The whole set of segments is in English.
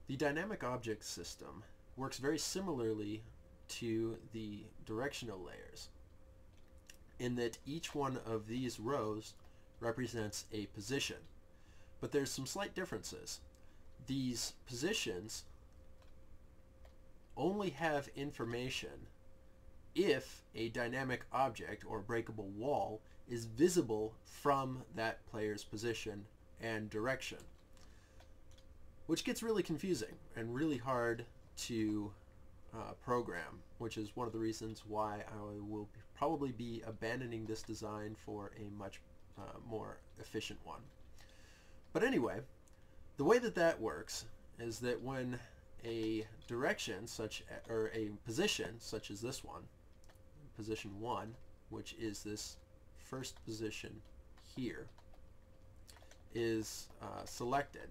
The dynamic object system works very similarly to the directional layers in that each one of these rows represents a position. But there's some slight differences. These positions only have information if a dynamic object or breakable wall is visible from that player's position and direction, which gets really confusing and really hard to program, which is one of the reasons why I will probably be abandoning this design for a much more efficient one. But anyway, the way that that works is that when a direction or a position such as this one, position 1, which is this first position here, is selected,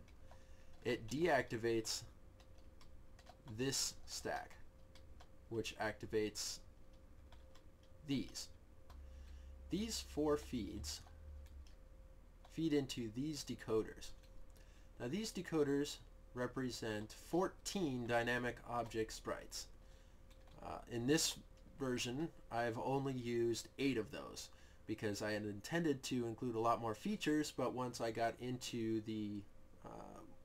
it deactivates this stack, which activates these. These 4 feeds feed into these decoders. Now these decoders represent 14 dynamic object sprites. In this version, I've only used 8 of those because I had intended to include a lot more features, but once I got into the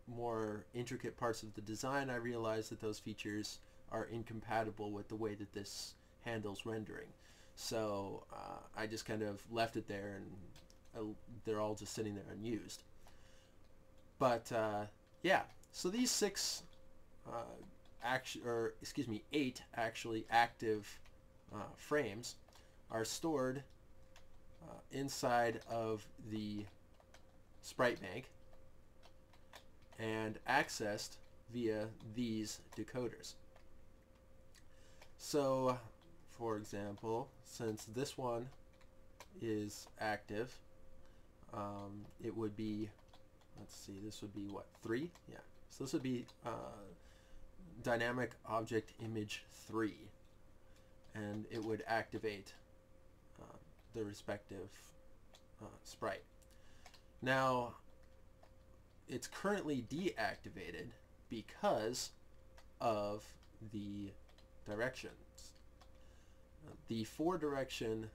more intricate parts of the design, I realized that those features are incompatible with the way that this handles rendering. So I just kind of left it there, and they're all just sitting there unused. But yeah, so these 8 actually active frames are stored inside of the sprite bank and accessed via these decoders. So, for example, since this one is active, it would be, let's see, this would be what, 3? Yeah. So this would be dynamic object image 3, and it would activate the respective sprite. Now, it's currently deactivated because of the directions. The 4 direction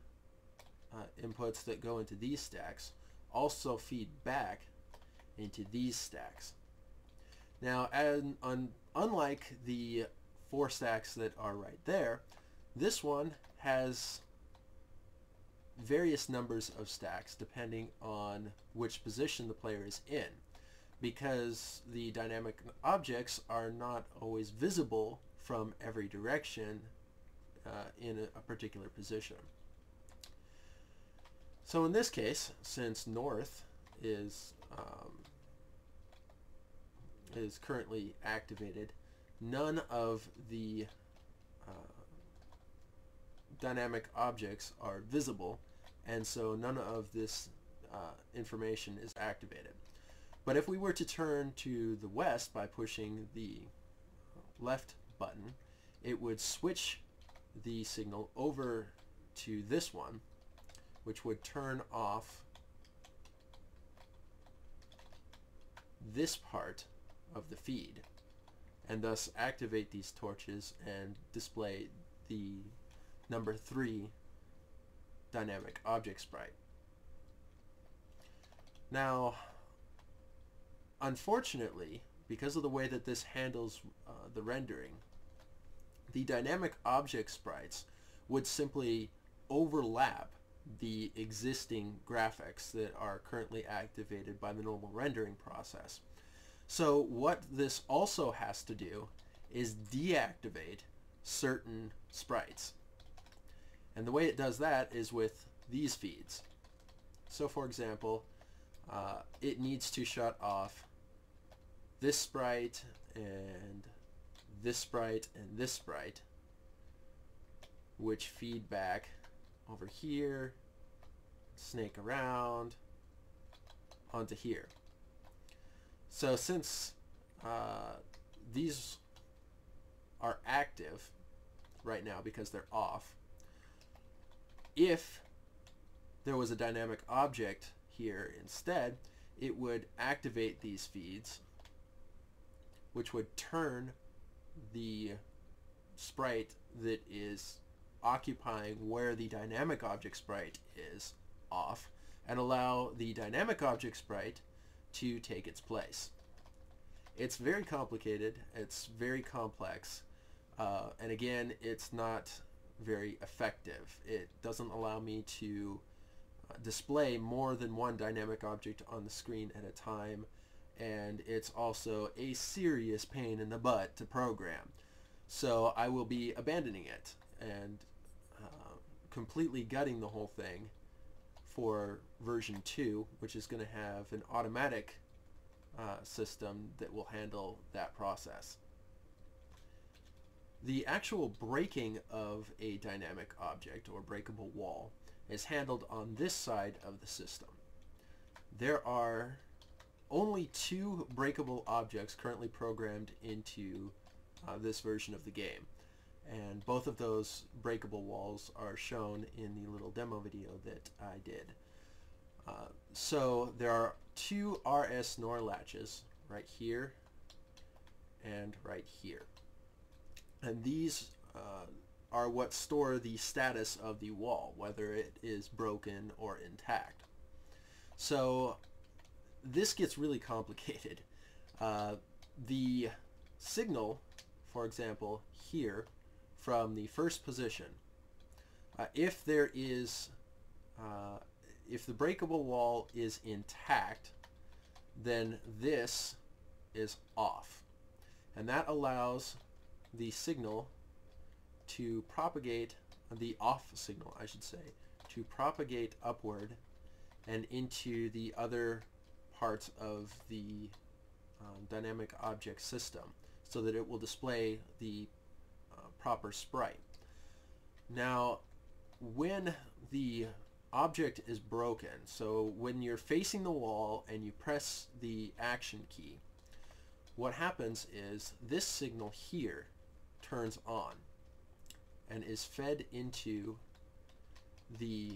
inputs that go into these stacks also feed back into these stacks. Now, unlike the 4 stacks that are right there, this one has various numbers of stacks depending on which position the player is in, because the dynamic objects are not always visible from every direction in a particular position. So in this case, since north is currently activated, none of the dynamic objects are visible, and so none of this information is activated. But if we were to turn to the west by pushing the left button, it would switch the signal over to this one, which would turn off this part of the feed, and thus activate these torches and display the number 3 dynamic object sprite. Now, unfortunately, because of the way that this handles the rendering, the dynamic object sprites would simply overlap the existing graphics that are currently activated by the normal rendering process. So what this also has to do is deactivate certain sprites. And the way it does that is with these feeds. So for example, it needs to shut off this sprite and this sprite and this sprite, which feed back over here, snake around onto here. So since these are active right now because they're off, if there was a dynamic object here instead, it would activate these feeds which would turn the sprite that is occupying where the dynamic object sprite is off, and allow the dynamic object sprite to take its place. It's very complicated, it's very complex, and again, it's not very effective. It doesn't allow me to display more than one dynamic object on the screen at a time, and it's also a serious pain in the butt to program. So I will be abandoning it and completely gutting the whole thing for version 2, which is going to have an automatic system that will handle that process. The actual breaking of a dynamic object or breakable wall is handled on this side of the system. There are only 2 breakable objects currently programmed into this version of the game, and both of those breakable walls are shown in the little demo video that I did. So there are 2 RS NOR latches right here and right here, and these are what store the status of the wall, whether it is broken or intact. So this gets really complicated. The signal, for example, here from the first position, if there is if the breakable wall is intact, then this is off, and that allows the signal to propagate, the off signal I should say, to propagate upward and into the other parts of the dynamic object system, so that it will display the proper sprite. Now, when the object is broken, so when you're facing the wall and you press the action key, what happens is this signal here turns on and is fed into the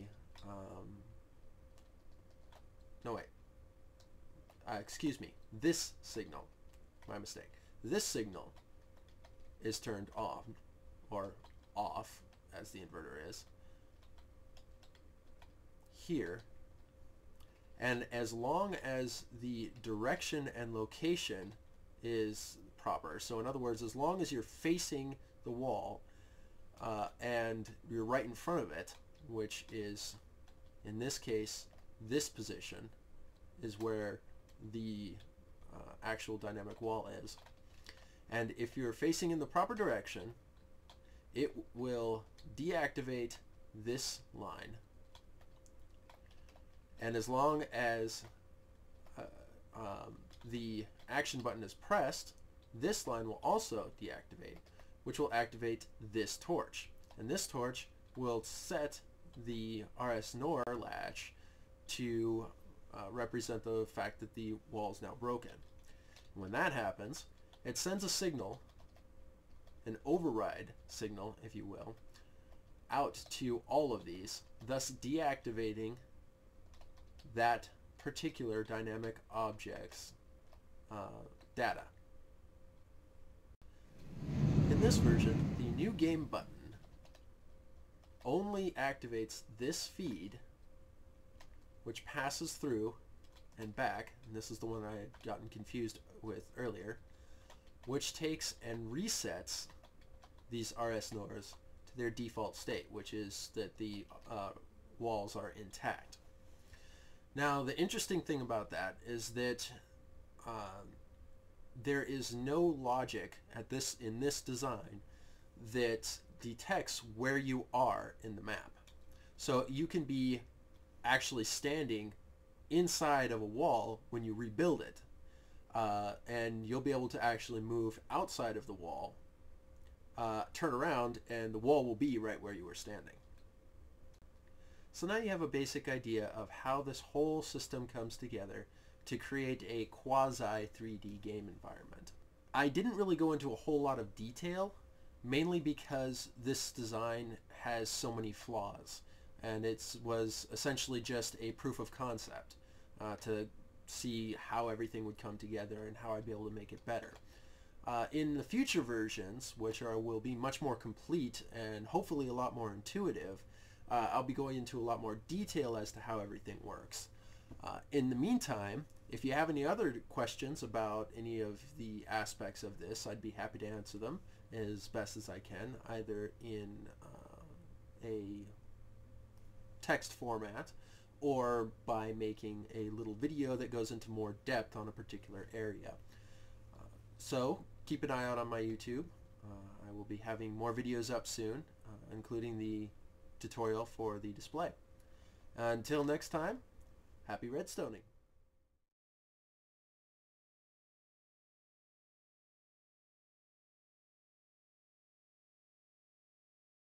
excuse me, this signal, my mistake, this signal is turned on, or off as the inverter is, here, and as long as the direction and location is proper, so in other words, as long as you're facing the wall and you're right in front of it, which is in this case this position is where the actual dynamic wall is, and if you're facing in the proper direction, it will deactivate this line, and as long as the action button is pressed, this line will also deactivate, which will activate this torch, and this torch will set the RS NOR latch to represent the fact that the wall is now broken. When that happens, it sends a signal, an override signal if you will, out to all of these, thus deactivating that particular dynamic object's data. In this version, the new game button only activates this feed, which passes through and back, and this is the one I had gotten confused with earlier, which takes and resets these RS NORs to their default state, which is that the walls are intact. Now, the interesting thing about that is that there is no logic in this design that detects where you are in the map. So you can be actually standing inside of a wall when you rebuild it, and you'll be able to actually move outside of the wall, turn around, and the wall will be right where you were standing. So now you have a basic idea of how this whole system comes together to create a quasi 3D game environment. I didn't really go into a whole lot of detail, mainly because this design has so many flaws, and it was essentially just a proof of concept to see how everything would come together and how I'd be able to make it better. In the future versions, which will be much more complete and hopefully a lot more intuitive, I'll be going into a lot more detail as to how everything works. In the meantime, if you have any other questions about any of the aspects of this, I'd be happy to answer them as best as I can, either in a text format or by making a little video that goes into more depth on a particular area. So keep an eye out on my YouTube. I will be having more videos up soon, including the tutorial for the display. Until next time, happy redstoning.